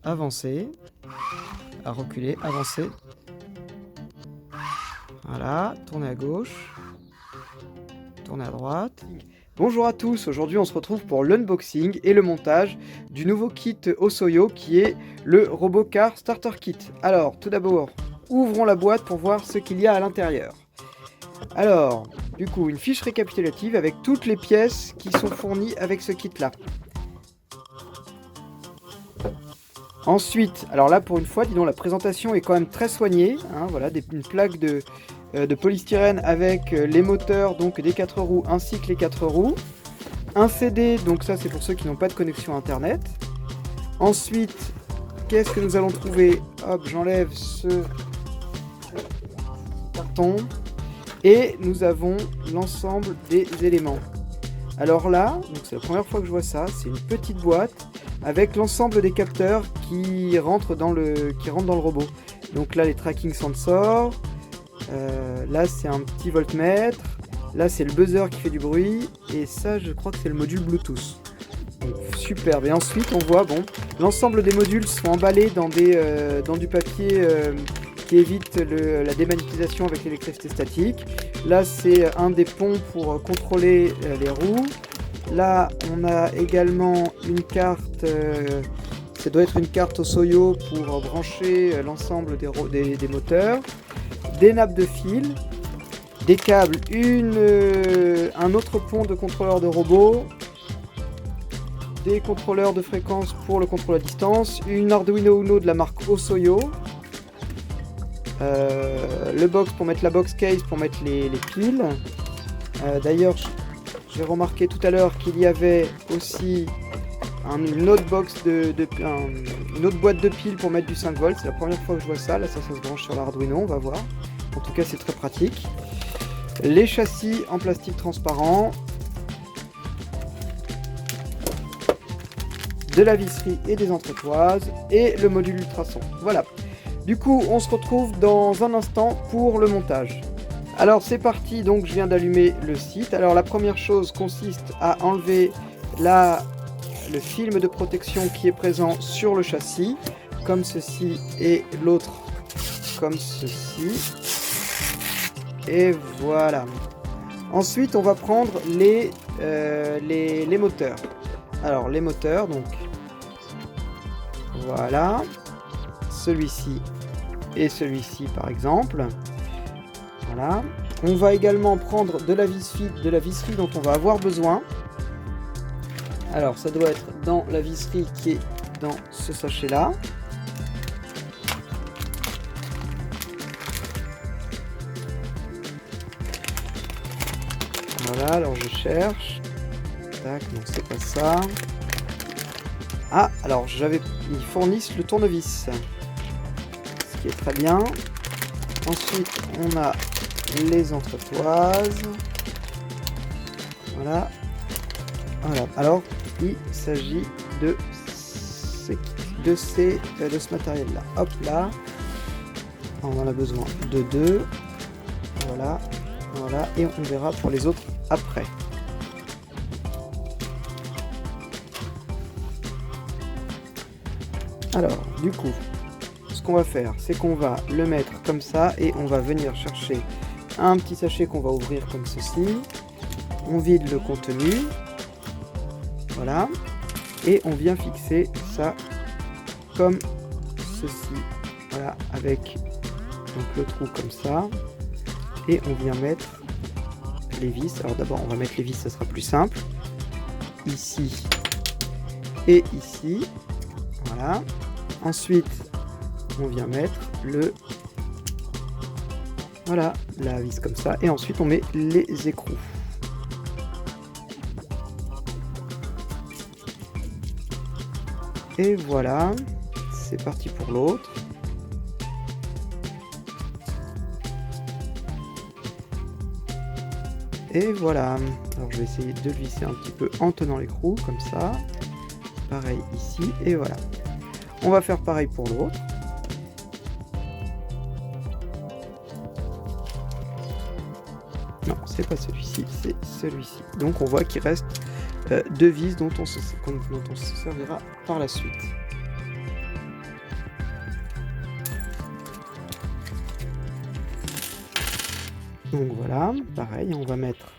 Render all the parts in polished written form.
avancer, à reculer, avancer. Voilà, tournez à gauche, tournez à droite. Bonjour à tous, aujourd'hui on se retrouve pour l'unboxing et le montage du nouveau kit Osoyo qui est le Robocar Starter Kit. Alors, tout d'abord, ouvrons la boîte pour voir ce qu'il y a à l'intérieur. Alors, du coup, une fiche récapitulative avec toutes les pièces qui sont fournies avec ce kit-là. Ensuite, alors là pour une fois, dis donc, la présentation est quand même très soignée. Hein, voilà, une plaque de polystyrène avec les moteurs donc des 4 roues ainsi que les 4 roues. Un CD, donc ça c'est pour ceux qui n'ont pas de connexion internet. Ensuite, qu'est-ce que nous allons trouver? Hop, j'enlève ce carton. Et nous avons l'ensemble des éléments. Alors là, c'est la première fois que je vois ça, c'est une petite boîte avec l'ensemble des capteurs qui rentrent dans le robot. Donc là, les tracking sensors, là c'est un petit voltmètre, là c'est le buzzer qui fait du bruit, et ça je crois que c'est le module Bluetooth. Donc, superbe. Et ensuite on voit, bon, l'ensemble des modules sont emballés dans du papier qui évite la démagnétisation avec l'électricité statique. Là c'est un des ponts pour contrôler les roues. Là on a également une carte, ça doit être une carte Osoyo pour brancher l'ensemble des moteurs. Des nappes de fil, des câbles, un autre pont de contrôleur de robot, des contrôleurs de fréquence pour le contrôle à distance, une Arduino Uno de la marque Osoyo, le box pour mettre la box case pour mettre les piles. D'ailleurs, j'ai remarqué tout à l'heure qu'il y avait aussi une autre boîte de piles pour mettre du 5 volts. C'est la première fois que je vois ça. Là, ça se branche sur l'Arduino, on va voir. En tout cas, c'est très pratique. Les châssis en plastique transparent. De la visserie et des entretoises. Et le module ultrason. Voilà. Du coup, on se retrouve dans un instant pour le montage. Alors, c'est parti. Donc, je viens d'allumer le site. Alors, la première chose consiste à enlever le film de protection qui est présent sur le châssis. Comme ceci. Et l'autre comme ceci. Et voilà. Ensuite, on va prendre les moteurs. Alors, les moteurs, donc, voilà. Celui-ci et celui-ci, par exemple. Voilà. On va également prendre de la visserie dont on va avoir besoin. Alors, ça doit être dans la visserie qui est dans ce sachet-là. Voilà, alors je cherche. Tac, non, c'est pas ça. Ah, alors ils fournissent le tournevis. Ce qui est très bien. Ensuite, on a les entretoises. Voilà. Voilà. Alors, il s'agit de ce matériel-là. Hop là. On en a besoin de 2. Voilà. Voilà. Et on verra pour les autres après. Alors, du coup, ce qu'on va faire, c'est qu'on va le mettre comme ça et on va venir chercher un petit sachet qu'on va ouvrir comme ceci. On vide le contenu. Voilà. Et on vient fixer ça comme ceci. Voilà, avec donc le trou comme ça. Et on vient mettre les vis. Alors d'abord, on va mettre les vis, ça sera plus simple. Ici et ici. Voilà. Ensuite, on vient mettre voilà, la vis comme ça. Et ensuite, on met les écrous. Et voilà. C'est parti pour l'autre. Et voilà. Alors, je vais essayer de le visser un petit peu en tenant l'écrou, comme ça. Pareil ici. Et voilà. On va faire pareil pour l'autre. Non, c'est pas celui-ci, c'est celui-ci. Donc on voit qu'il reste 2 vis dont on se servira par la suite. Donc voilà, pareil, on va mettre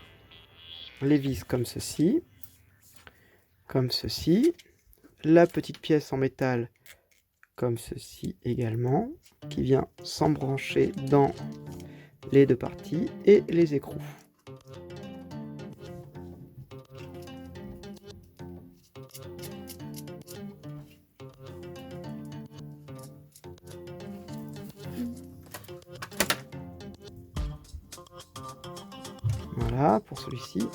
les vis comme ceci, la petite pièce en métal comme ceci également, qui vient s'embrancher dans les deux parties et les écrous. Voilà pour celui-ci.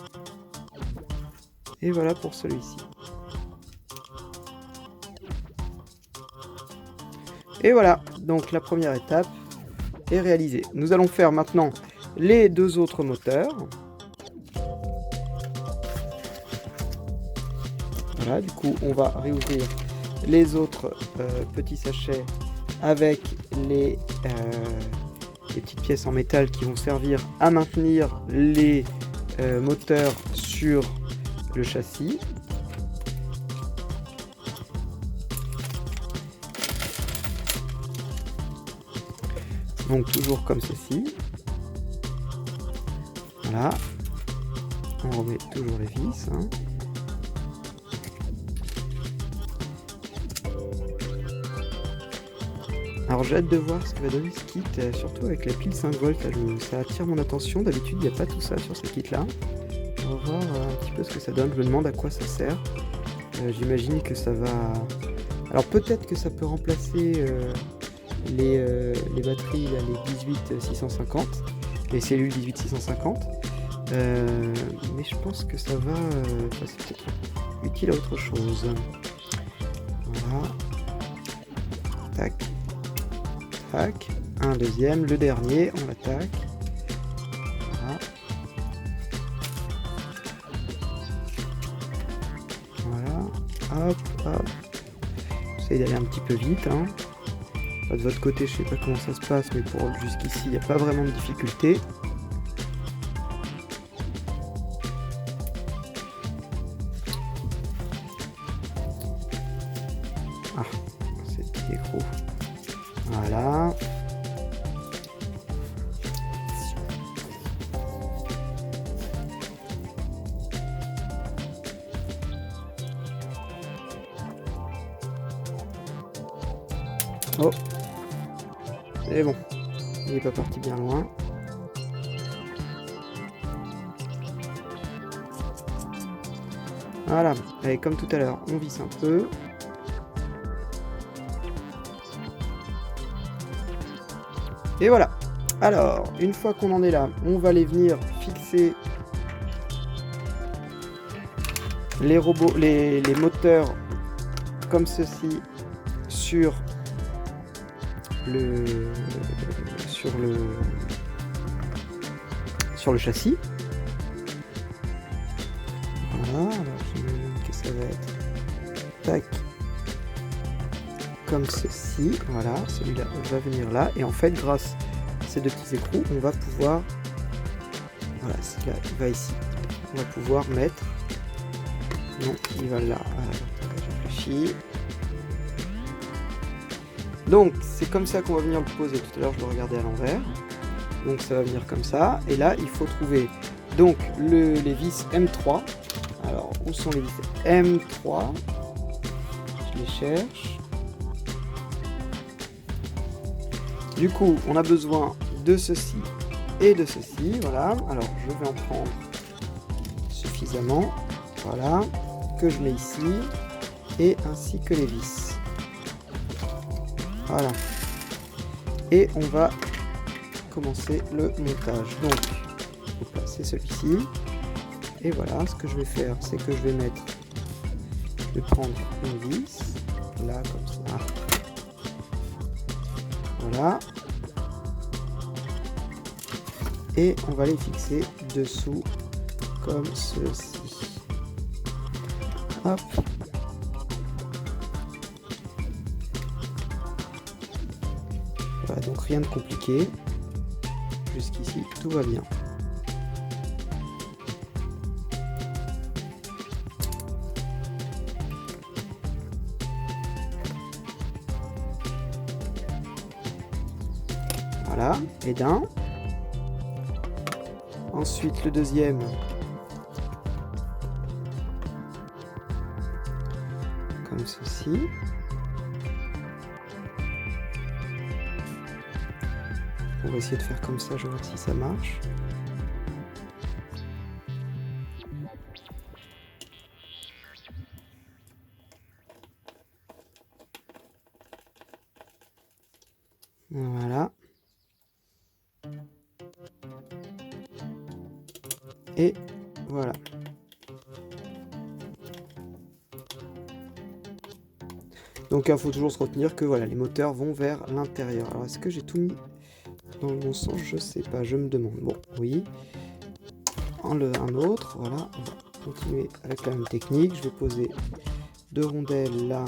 Et voilà pour celui-ci. Et voilà, donc la première étape est réalisée. Nous allons faire maintenant les deux autres moteurs. Voilà, du coup, on va réouvrir les autres petits sachets avec les petites pièces en métal qui vont servir à maintenir les moteurs sur le châssis. Donc toujours comme ceci. Voilà. On remet toujours les vis. Hein. Alors j'ai hâte de voir ce que va donner ce kit, surtout avec la pile 5 volts. Là, ça attire mon attention. D'habitude, il n'y a pas tout ça sur ce kit-là. On va voir un petit peu ce que ça donne. Je me demande à quoi ça sert. J'imagine que ça va... Alors peut-être que ça peut remplacer les batteries, là, les 18650, les cellules 18650. Mais je pense que ça va... c'est peut-être utile à autre chose. Voilà. Tac. Tac. Un deuxième. Le dernier, on l'attaque. Voilà. Hop, hop. J'essaie d'aller un petit peu vite. Hein. De votre côté, je sais pas comment ça se passe, mais pour jusqu'ici, il n'y a pas vraiment de difficulté. Ah, c'est petit écrou. Voilà. Oh, c'est bon, il n'est pas parti bien loin. Voilà, allez, comme tout à l'heure, on visse un peu. Et voilà. Alors, une fois qu'on en est là, on va aller venir fixer les robots, les moteurs comme ceci sur le châssis. Voilà, alors j'imagine que ça va être tac comme ceci. Voilà, celui-là va venir là et en fait grâce à ces deux petits écrous on va pouvoir, voilà, celui-là il va ici, on va pouvoir mettre, non il va là, voilà, j'ai réfléchi. Donc c'est comme ça qu'on va venir le poser. Tout à l'heure je le regardais à l'envers. Donc ça va venir comme ça. Et là il faut trouver donc les vis M3. Alors où sont les vis M3? Je les cherche. Du coup on a besoin de ceci et de ceci. Voilà. Alors je vais en prendre suffisamment. Voilà. Que je mets ici. Et ainsi que les vis. Voilà. Et on va commencer le montage. Donc, je vais placer celui-ci. Et voilà, ce que je vais faire, c'est que je vais prendre une vis, là, comme ça. Voilà. Et on va les fixer dessous, comme ceci. Hop. Voilà, donc rien de compliqué. Jusqu'ici, tout va bien. Voilà, et d'un. Ensuite le deuxième. Comme ceci. On va essayer de faire comme ça, je vais voir si ça marche. Voilà. Et voilà. Donc il faut toujours se retenir que voilà, les moteurs vont vers l'intérieur. Alors est-ce que j'ai tout mis dans le bon sens? Je sais pas, je me demande. Bon, oui. Un autre, voilà. On va continuer avec la même technique. Je vais poser 2 rondelles là.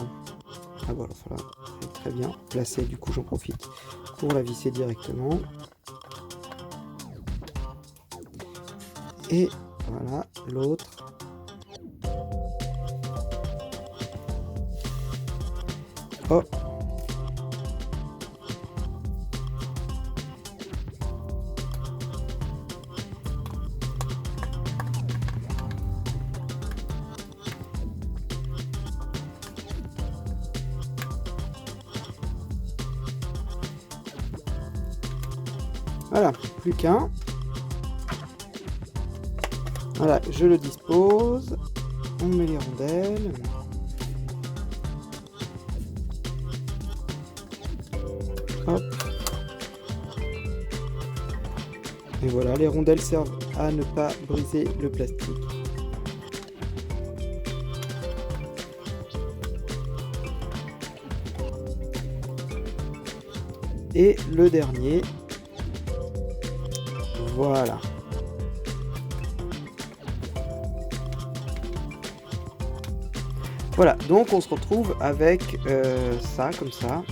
Ah voilà, voilà. Très bien. Placé, du coup j'en profite pour la visser directement. Et voilà, l'autre. Oh. Voilà, plus qu'un. Voilà, je le dispose. On met les rondelles. Hop. Et voilà, les rondelles servent à ne pas briser le plastique. Et le dernier. Voilà. Voilà, donc on se retrouve avec ça, comme ça.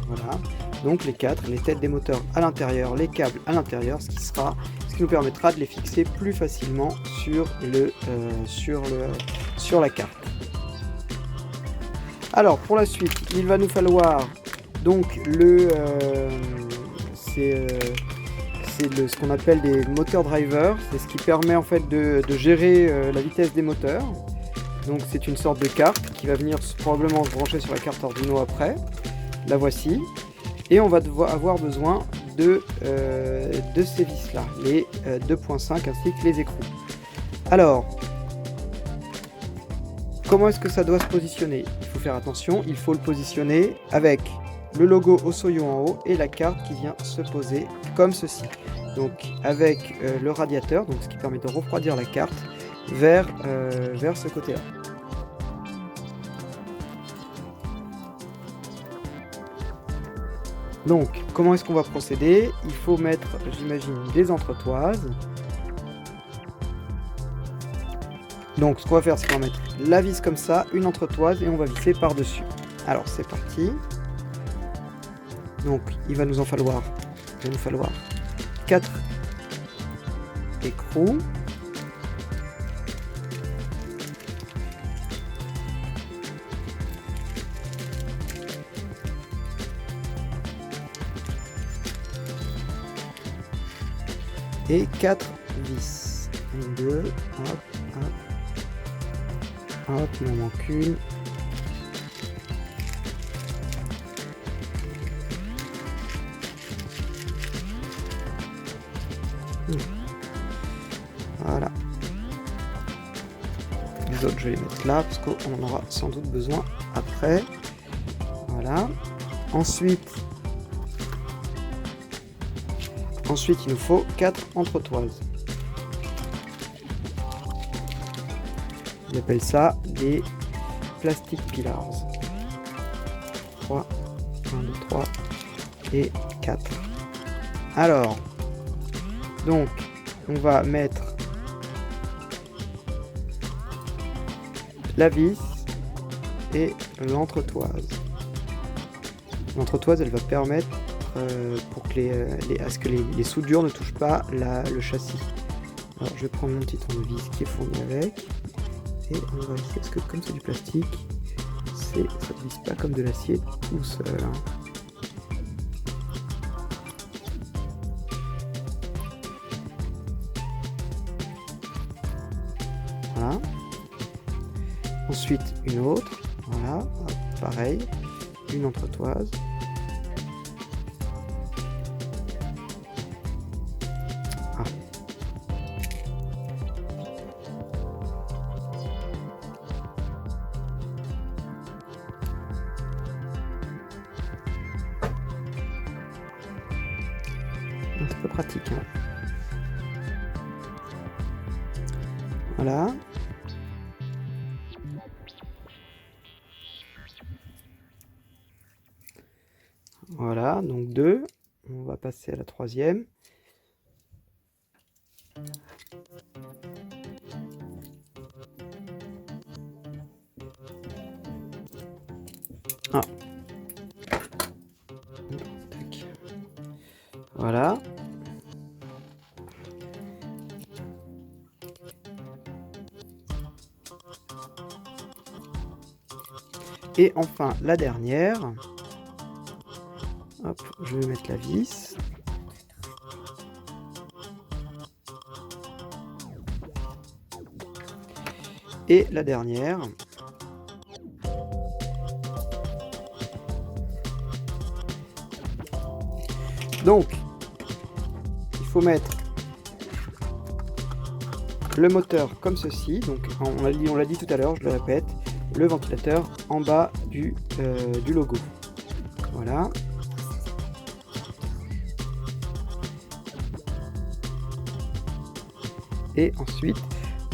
Voilà. Donc les 4, les têtes des moteurs à l'intérieur, les câbles à l'intérieur, ce qui nous permettra de les fixer plus facilement sur la carte. Alors pour la suite, il va nous falloir donc ce qu'on appelle des moteurs drivers. C'est ce qui permet en fait de gérer la vitesse des moteurs. Donc c'est une sorte de carte qui va venir probablement se brancher sur la carte Arduino après. La voici. Et on va avoir besoin de ces vis là, les 2.5 ainsi que les écrous. Alors, comment est-ce que ça doit se positionner? Il faut faire attention, il faut le positionner avec le logo Osoyo en haut et la carte qui vient se poser comme ceci. Donc avec le radiateur, donc ce qui permet de refroidir la carte vers ce côté-là. Donc, comment est-ce qu'on va procéder? Il faut mettre, j'imagine, des entretoises. Donc, ce qu'on va faire, c'est qu'on va mettre la vis comme ça, une entretoise, et on va visser par-dessus. Alors, c'est parti. Donc, il va nous falloir 4 écrous. Et 4 vis. 1, 2, hop, hop. Hop, il en manque une. Voilà. Les autres, je vais les mettre là, parce qu'on en aura sans doute besoin après. Voilà. Ensuite, il nous faut 4 entretoises. On appelle ça des plastic pillars. 3, 1, 2, 3 et 4. Alors, donc, on va mettre la vis et l'entretoise. L'entretoise, elle va permettre pour que à ce que les soudures ne touchent pas le châssis. Alors je vais prendre mon petit tournevis qui est fourni avec et on va essayer, parce que comme c'est du plastique, ça ne visse pas comme de l'acier tout seul. Hein. ensuite une autre, voilà, hop, pareil, une entretoise. Ah. C'est pas pratique, hein. Voilà. Voilà, donc 2. On va passer à la troisième. Ah. Tac. Voilà. Et enfin, la dernière. Hop, je vais mettre la vis. Et la dernière. Donc, il faut mettre le moteur comme ceci. Donc, on l'a dit tout à l'heure, je le répète, le ventilateur en bas du logo. Voilà. Et ensuite,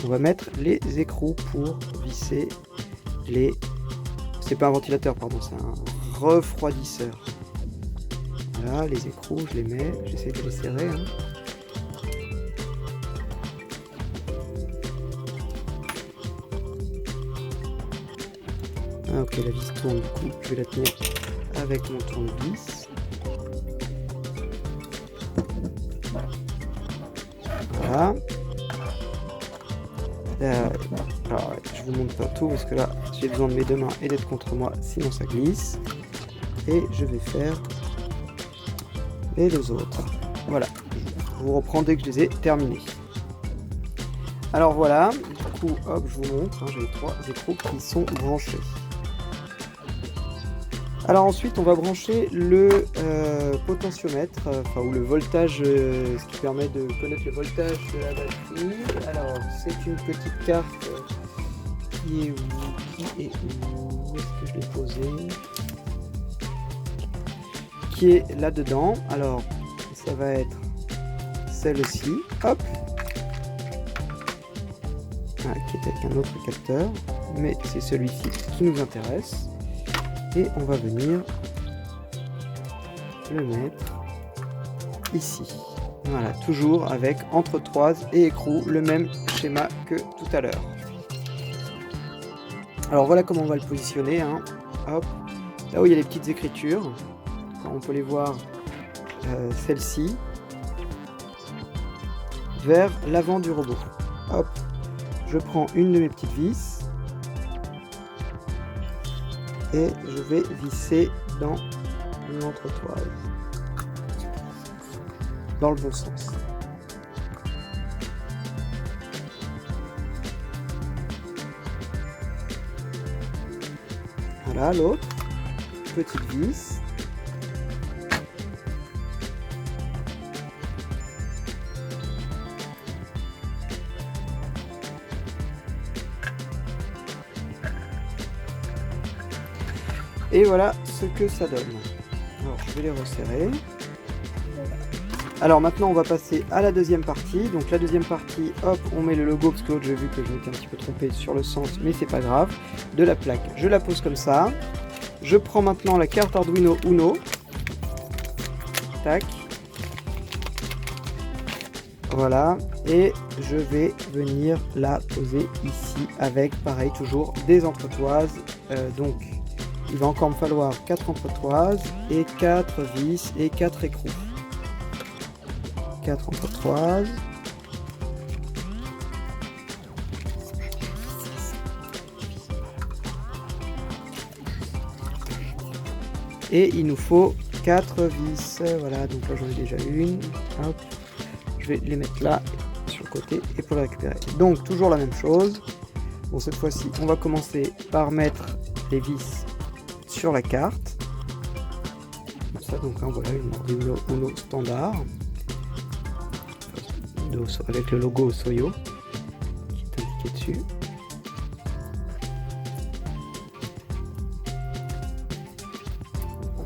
on va mettre les écrous pour visser les... C'est pas un ventilateur, pardon, c'est un refroidisseur. Voilà, les écrous, je les mets, j'essaie de les serrer. Hein. Ah, ok, la vis tourne, du coup, je vais la tenir avec mon tournevis. Voilà. Alors, je vous montre pas tout parce que là j'ai besoin de mes deux mains et d'être contre moi, sinon ça glisse. Et je vais faire les deux autres. Voilà, je vous reprends dès que je les ai terminés. Alors voilà, du coup, hop, je vous montre, hein, j'ai les 3 écrous qui sont branchés. Alors ensuite, on va brancher le potentiomètre, ou le voltage, ce qui permet de connaître le voltage de la batterie. Alors, c'est une petite carte qui est où est-ce que je l'ai posée? Qui est là-dedans. Alors, ça va être celle-ci, hop, qui est avec un autre capteur, mais c'est celui-ci qui nous intéresse. Et on va venir le mettre ici. Voilà, toujours avec entretoise et écrou, le même schéma que tout à l'heure. Alors voilà comment on va le positionner. Hein. Hop, là où il y a les petites écritures, on peut les voir, celle-ci, vers l'avant du robot. Hop, je prends une de mes petites vis. Et je vais visser dans l'entretoise, dans le bon sens. Voilà l'autre, petite vis. Et voilà ce que ça donne. Alors je vais les resserrer. Alors maintenant on va passer à la deuxième partie. Donc la deuxième partie, hop, on met le logo, parce que l'autre j'ai vu que je m'étais un petit peu trompé sur le sens, mais c'est pas grave, de la plaque. Je la pose comme ça. Je prends maintenant la carte Arduino Uno. Tac. Voilà. Et je vais venir la poser ici avec, pareil, toujours des entretoises. Donc il va encore me falloir 4 entretoises et 4 vis et 4 écrous. 4 entretoises. Et il nous faut 4 vis. Voilà, donc là j'en ai déjà une. Hop. Je vais les mettre là sur le côté et pour les récupérer. Donc toujours la même chose. Bon, cette fois-ci, on va commencer par mettre les vis sur la carte. Comme ça, donc là, voilà une Arduino Uno standard. Avec le logo Soyo qui est indiqué dessus.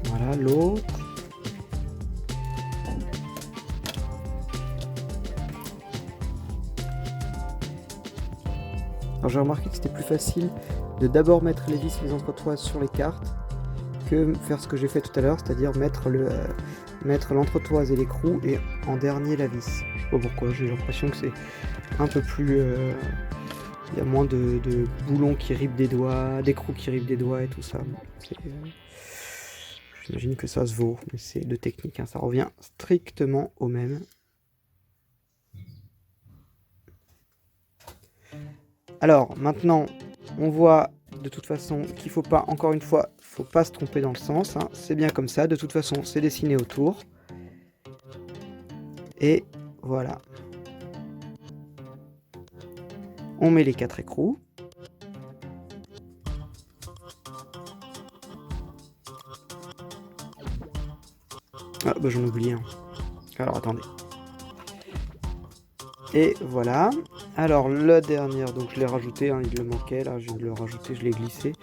Voilà l'autre. Alors j'ai remarqué que c'était plus facile de d'abord mettre les vis et les entretoises sur les cartes que faire ce que j'ai fait tout à l'heure, c'est-à-dire mettre l'entretoise et l'écrou et en dernier la vis. Je sais pas pourquoi, j'ai l'impression que c'est un peu plus... il y a moins de boulons qui ripent des doigts, d'écrous qui ripent des doigts et tout ça. J'imagine que ça se vaut, mais c'est de technique, hein, ça revient strictement au même. Alors maintenant, on voit de toute façon qu'il faut pas, encore une fois, faut pas se tromper dans le sens, hein. C'est bien comme ça, de toute façon c'est dessiné autour. Et voilà. On met les 4 écrous. Ah bah j'en oublie un. Alors attendez. Et voilà. Alors la dernière, donc je l'ai rajouté, hein, il le manquait, là je viens de le rajouter, je l'ai glissé.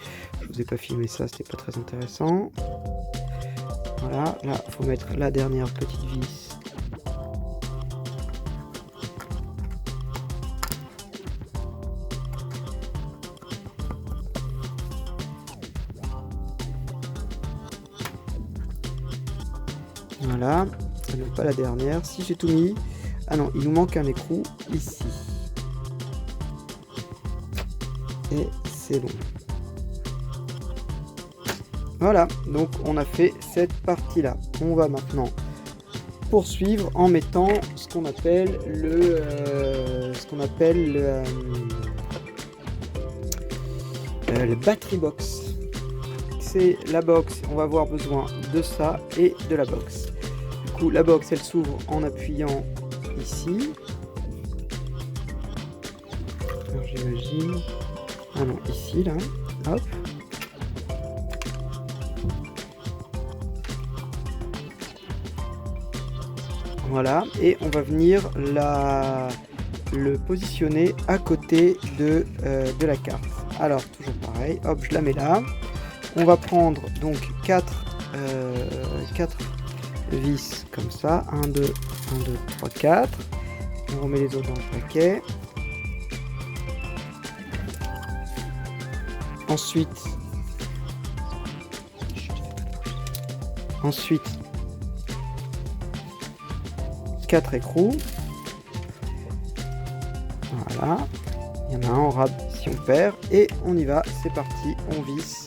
Je vous ai pas filmé ça, c'était pas très intéressant. Voilà, là il faut mettre la dernière petite vis. Voilà, non pas la dernière, si j'ai tout mis. Ah non, il nous manque un écrou ici. Et c'est bon. Voilà, donc on a fait cette partie-là. On va maintenant poursuivre en mettant ce qu'on appelle le battery box. C'est la box, on va avoir besoin de ça et de la box. Du coup, la box, elle s'ouvre en appuyant ici. Alors j'imagine... Ah non, ici, là. Hop. Voilà, et on va venir le positionner à côté de la carte. Alors, toujours pareil, hop, je la mets là. On va prendre donc 4 vis comme ça. 1, 2, 1, 2, 3, 4. On remet les autres dans le paquet. Ensuite 4 écrous. Voilà. Il y en a un en rab si on perd. Et on y va, c'est parti. On visse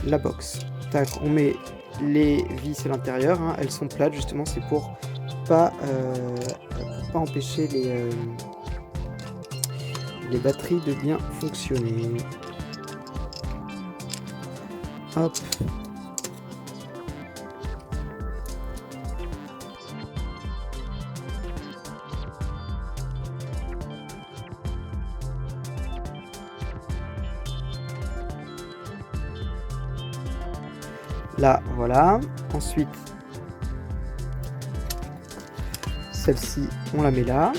la box. Tac, on met les vis à l'intérieur, hein. Elles sont plates justement, c'est pour pas empêcher les batteries de bien fonctionner. Hop. Là, voilà. Ensuite, celle-ci, on la met là.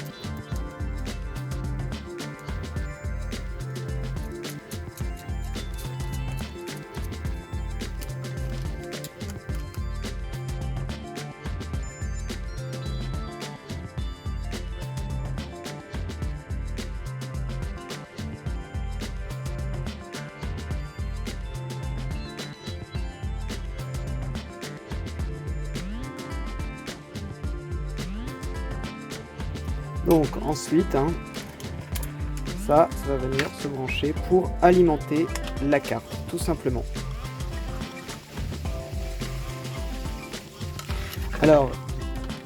Donc ensuite, hein, ça va venir se brancher pour alimenter la carte, tout simplement. Alors,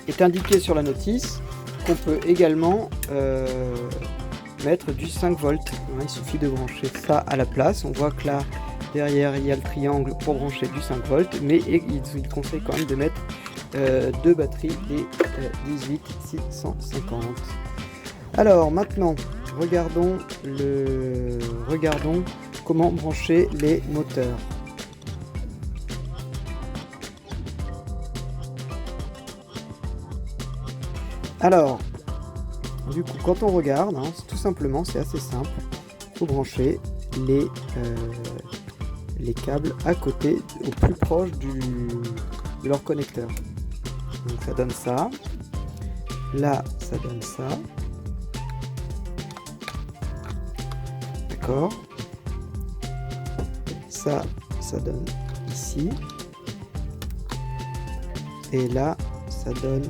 est indiqué sur la notice qu'on peut également mettre du 5 volts. Il suffit de brancher ça à la place. On voit que là, derrière, il y a le triangle pour brancher du 5 volts, mais il conseille quand même de mettre deux batteries des 18650. Alors maintenant, regardons comment brancher les moteurs. Alors, du coup, quand on regarde, hein, tout simplement, c'est assez simple. Il faut brancher les câbles à côté, au plus proche de leur connecteur. Donc ça donne ça. Là, ça donne ça. D'accord. Ça donne ici. Et là, ça donne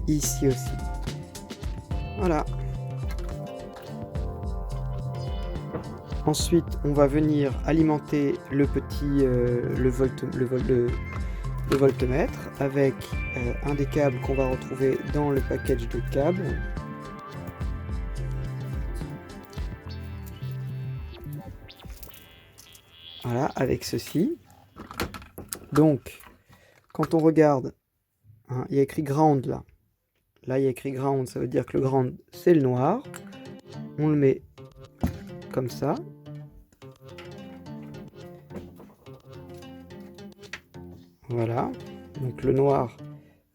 ici aussi. Voilà. Ensuite, on va venir alimenter le petit le voltmètre avec un des câbles qu'on va retrouver dans le package de câbles. Voilà, avec ceci. Donc, quand on regarde, hein, il y a écrit ground là. Là, il y a écrit ground, ça veut dire que le ground, c'est le noir. On le met comme ça. Voilà. Donc le noir,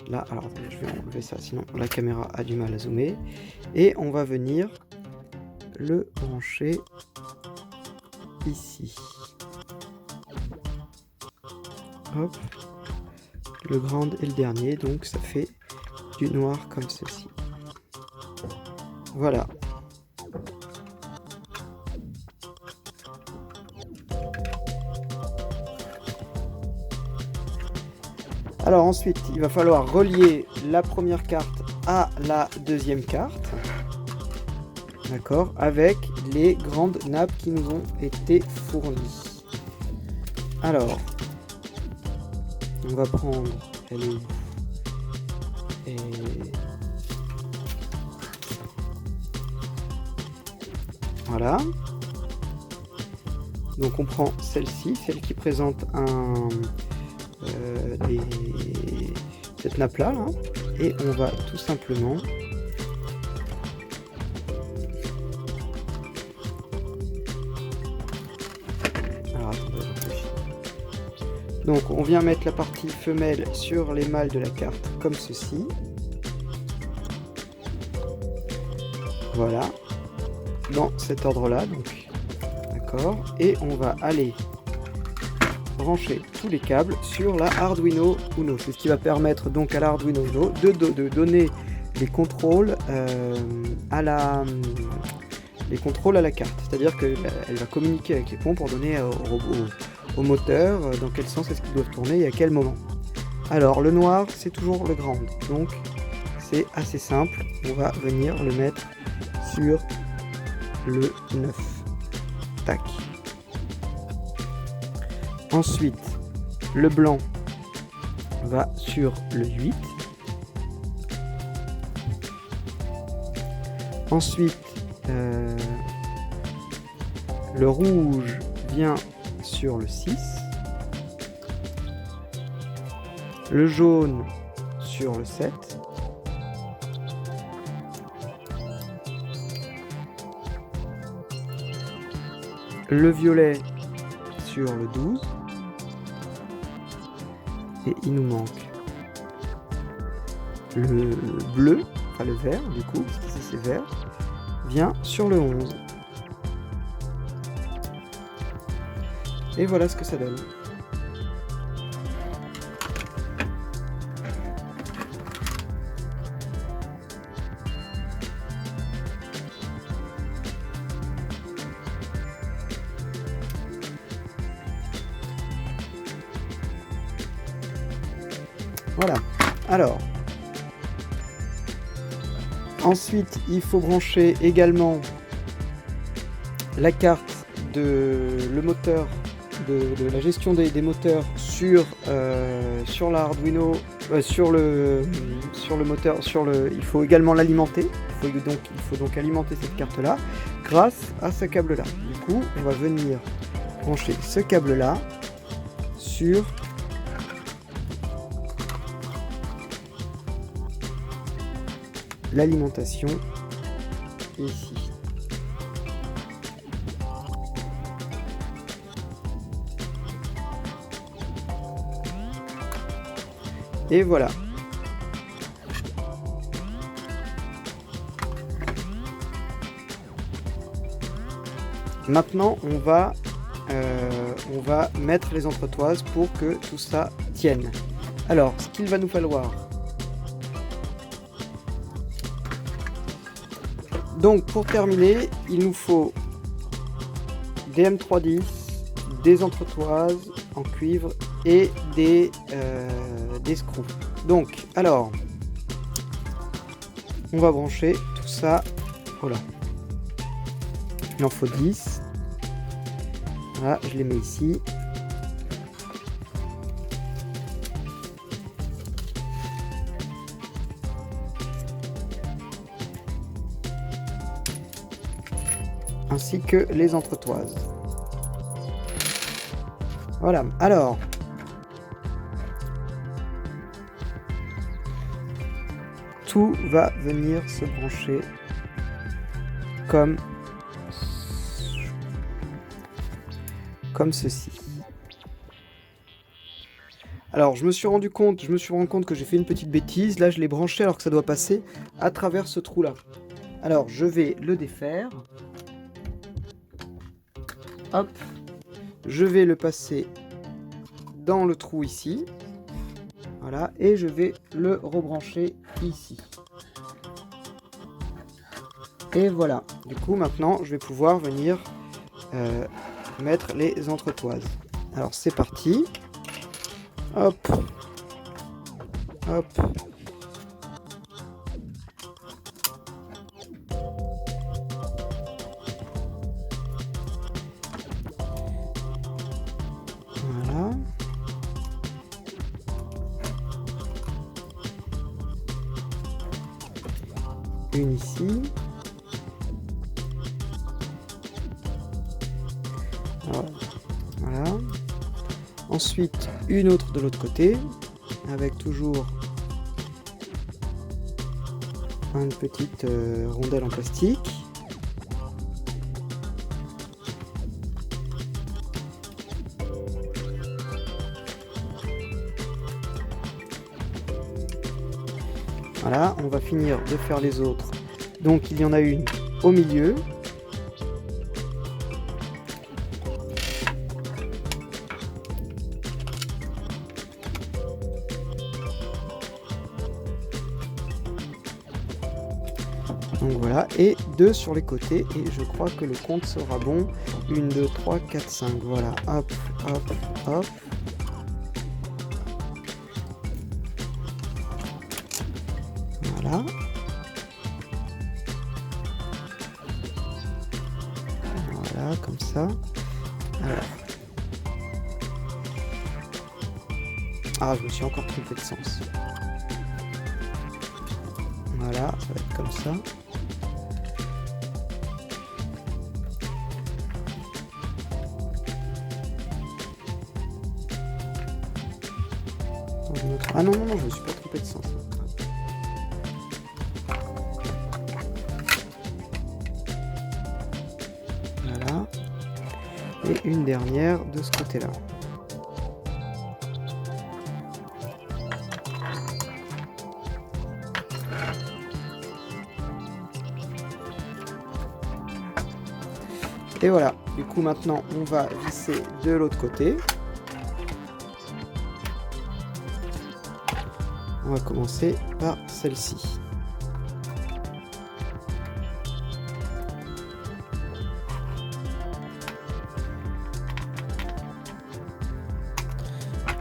là, alors je vais enlever ça, sinon la caméra a du mal à zoomer. Et on va venir le brancher ici. Hop. Le ground est le dernier, donc ça fait du noir comme ceci. Voilà. Alors ensuite, il va falloir relier la première carte à la deuxième carte. D'accord, avec les grandes nappes qui nous ont été fournies. Alors, on va prendre, elle est où ? Et voilà. Donc on prend celle-ci, celle qui présente cette nappe là, et on va tout simplement donc on vient mettre la partie femelle sur les mâles de la carte comme ceci. Voilà, dans cet ordre là, donc d'accord, et on va aller brancher tous les câbles sur la Arduino Uno. C'est ce qui va permettre donc à la Arduino Uno de donner les contrôles à la carte. C'est-à-dire qu'elle va communiquer avec les ponts pour donner au moteur dans quel sens est-ce qu'ils doivent tourner et à quel moment. Alors le noir, c'est toujours le ground. Donc c'est assez simple. On va venir le mettre sur le 9. Tac. Ensuite, le blanc va sur le 8. Ensuite, le rouge vient sur le 6. Le jaune sur le 7. Le violet sur le 12. Et il nous manque le bleu, enfin le vert du coup, parce qu'ici c'est vert, vient sur le 11. Et voilà ce que ça donne. Voilà. Alors, ensuite, il faut brancher également la carte le moteur de la gestion des moteurs sur la Arduino, sur le moteur, il faut également l'alimenter. Il faut donc alimenter cette carte là grâce à ce câble là. Du coup, on va venir brancher ce câble là sur l'alimentation ici. Et voilà. Maintenant, on va mettre les entretoises pour que tout ça tienne. Alors, ce qu'il va nous falloir. Donc, pour terminer, il nous faut des M310, des entretoises en cuivre et des screws. Donc, alors, on va brancher tout ça. Voilà. Il en faut 10. Voilà, je les mets ici. Ainsi que les entretoises. Voilà, alors tout va venir se brancher comme ceci. Alors je me suis rendu compte que j'ai fait une petite bêtise. Là je l'ai branché alors que ça doit passer à travers ce trou là. Alors je vais le défaire. Hop, je vais le passer dans le trou ici. Voilà, et je vais le rebrancher ici. Et voilà, du coup maintenant je vais pouvoir venir mettre les entretoises. Alors c'est parti. Hop. Hop. Voilà. Une ici. Voilà. Ensuite, une autre de l'autre côté, avec toujours une petite rondelle en plastique. Voilà, on va finir de faire les autres. Donc il y en a une au milieu. Donc voilà, et 2 sur les côtés, et je crois que le compte sera bon. 1, 2, 3, 4, 5, voilà, hop, hop, hop. Voilà. Voilà, comme ça. Alors. Ah, je me suis encore trompé de sens. Voilà, ça va être comme ça. Ah non, non, non, je me suis pas trompé de sens. Voilà. Et une dernière de ce côté-là. Et voilà, du coup maintenant on va visser de l'autre côté. On va commencer par celle-ci.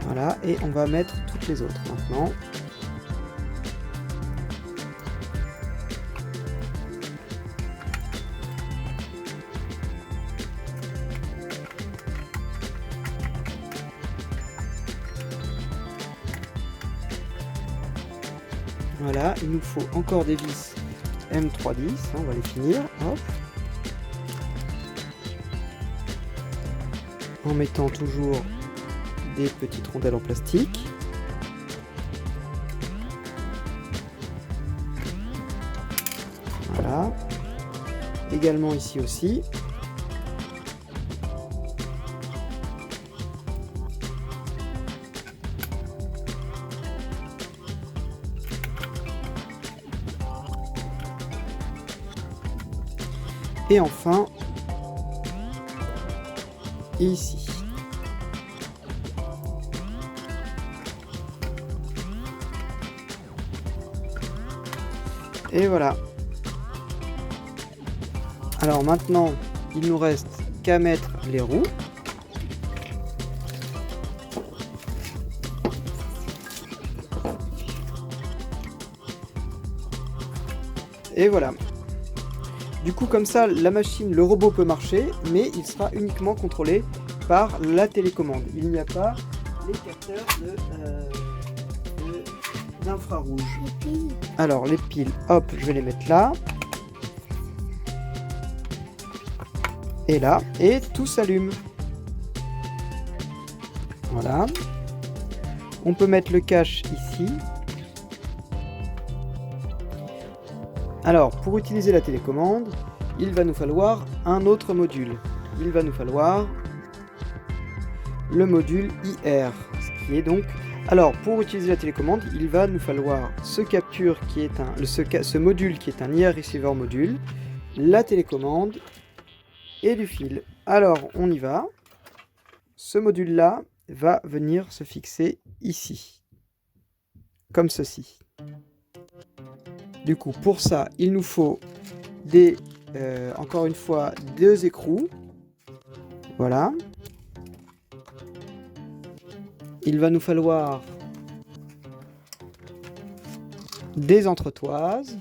Voilà, et on va mettre toutes les autres maintenant. Voilà, il nous faut encore des vis M310, on va les finir, hop. En mettant toujours des petites rondelles en plastique. également ici aussi. Et enfin, ici. Et voilà. Alors maintenant, il nous reste qu'à mettre les roues. Et voilà. Du coup, comme ça, la machine, le robot peut marcher, mais il sera uniquement contrôlé par la télécommande. Il n'y a pas les capteurs d'infrarouge. Alors, les piles, hop, je vais les mettre là. Et là, et tout s'allume. Voilà. On peut mettre le cache ici. Alors, pour utiliser la télécommande, il va nous falloir un autre module. Il va nous falloir le module IR, ce qui est donc... Alors, pour utiliser la télécommande, il va nous falloir ce capture qui est ce module qui est un IR receiver module, la télécommande et du fil. Alors, on y va. Ce module-là va venir se fixer ici, comme ceci. Du coup, pour ça, il nous faut encore une fois, 2 écrous. Voilà. Il va nous falloir des entretoises.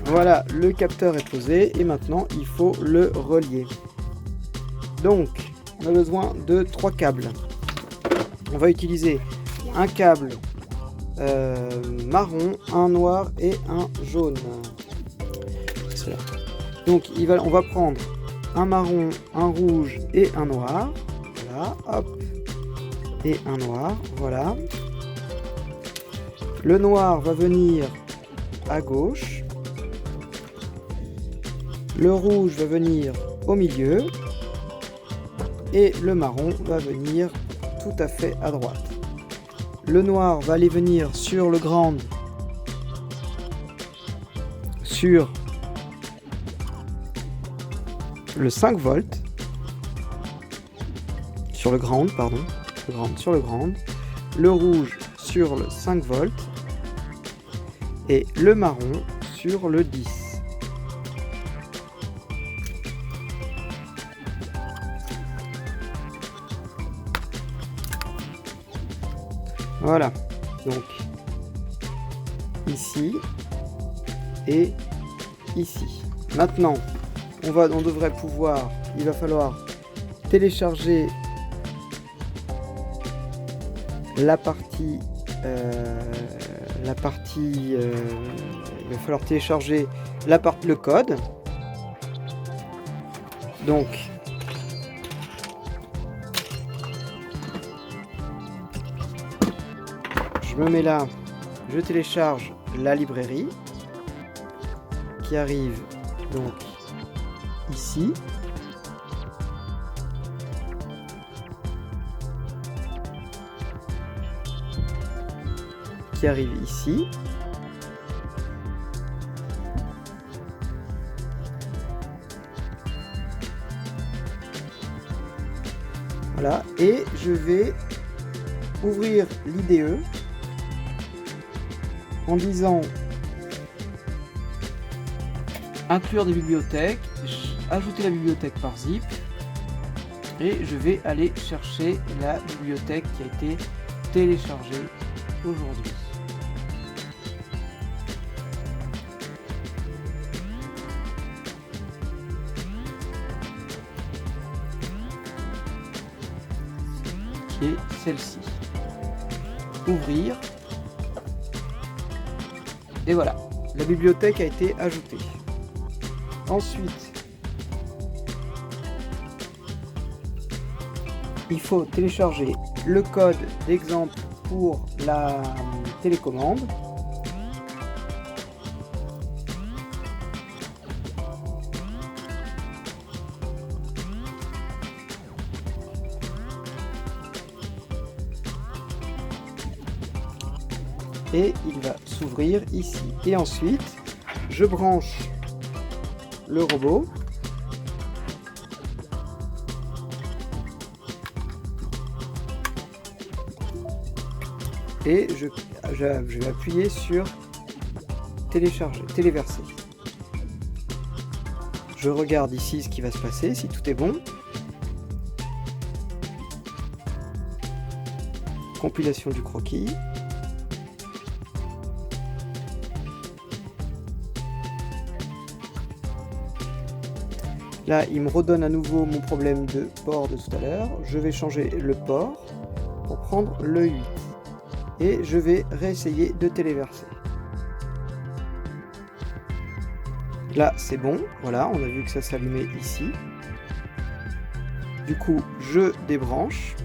Voilà, le capteur est posé et maintenant il faut le relier. Donc, on a besoin de 3 câbles. On va utiliser un câble marron, un noir et un jaune. C'est là. Donc, on va prendre un marron, un rouge et un noir. Voilà, hop. Et un noir, voilà. Le noir va venir à gauche. Le rouge va venir au milieu et le marron va venir tout à fait à droite. Le noir va aller venir sur le ground, sur le 5 volts, sur le ground, pardon, sur le ground, le rouge sur le 5 volts et le marron sur le 10. Voilà, donc ici et ici. Maintenant, on devrait pouvoir, il va falloir télécharger la partie, il va falloir télécharger le code. Donc, je me mets là, je télécharge la librairie qui arrive donc ici. Qui arrive ici. Voilà, et je vais ouvrir l'IDE en disant inclure des bibliothèques, ajouter la bibliothèque par zip, Et je vais aller chercher la bibliothèque qui a été téléchargée aujourd'hui. Qui est celle-ci. Ouvrir. Et voilà, la bibliothèque a été ajoutée. Ensuite, il faut télécharger le code d'exemple pour la télécommande. Et il va s'ouvrir ici. Et ensuite, je branche le robot. Et je vais appuyer sur télécharger, téléverser. Je regarde ici ce qui va se passer, si tout est bon. Compilation du croquis. Là, il me redonne à nouveau mon problème de port de tout à l'heure. Je vais changer le port pour prendre le 8. Et je vais réessayer de téléverser. Là, c'est bon. Voilà, on a vu que ça s'allumait ici. Du coup, je débranche.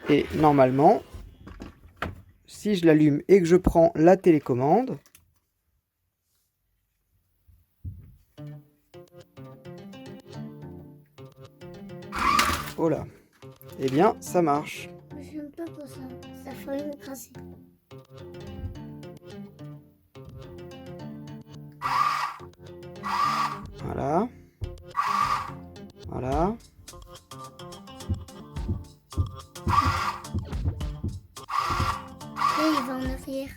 Et normalement, si je l'allume et que je prends la télécommande, oh là, eh bien, ça marche. J'aime pas pour ça, ça ferait m'écraser. Voilà. Voilà. Et il va en arrière.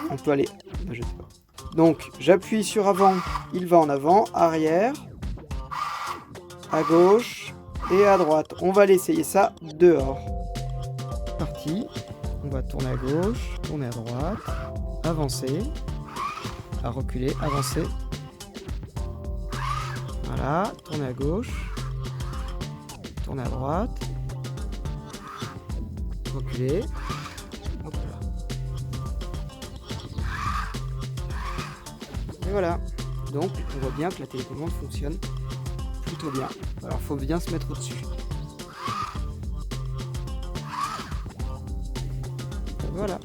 On peut aller... je sais pas. Donc, j'appuie sur avant, il va en avant, arrière, à gauche et à droite. On va l'essayer ça dehors. Parti. On va tourner à gauche, tourner à droite, avancer, à reculer, avancer. Voilà, tourner à gauche, tourner à droite, reculer. Hop là. Et voilà. Donc, on voit bien que la télécommande fonctionne plutôt bien. Alors, il faut bien se mettre au-dessus. Voilà.